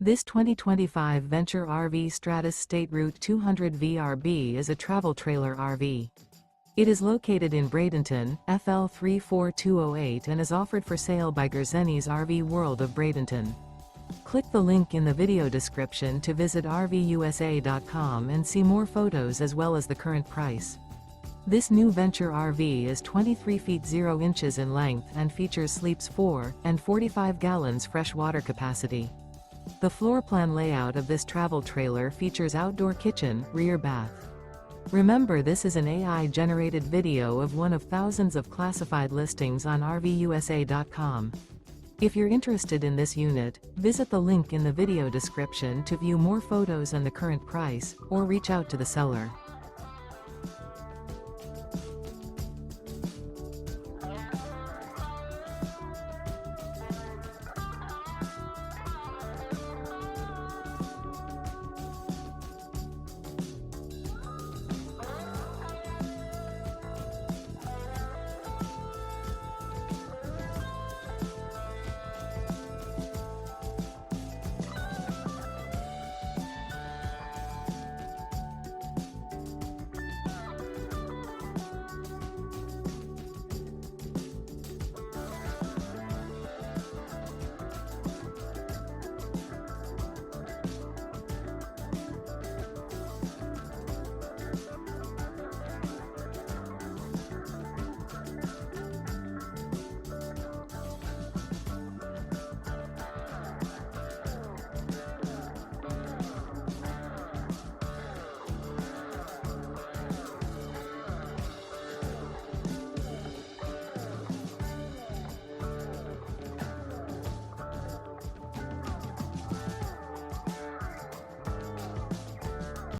This 2025 Venture RV Stratus SR200VRB is a travel trailer RV. It is located in Bradenton, FL 34208 and is offered for sale by Gerzeny's RV World of Bradenton. Click the link in the video description to visit RVUSA.com and see more photos as well as the current price. This new Venture RV is 23 feet 0 inches in length and features sleeps 4 and 45 gallons fresh water capacity. The floor plan layout of this travel trailer features outdoor kitchen, rear bath. Remember, this is an AI-generated video of one of thousands of classified listings on RVUSA.com. If you're interested in this unit, visit the link in the video description to view more photos and the current price, or reach out to the seller.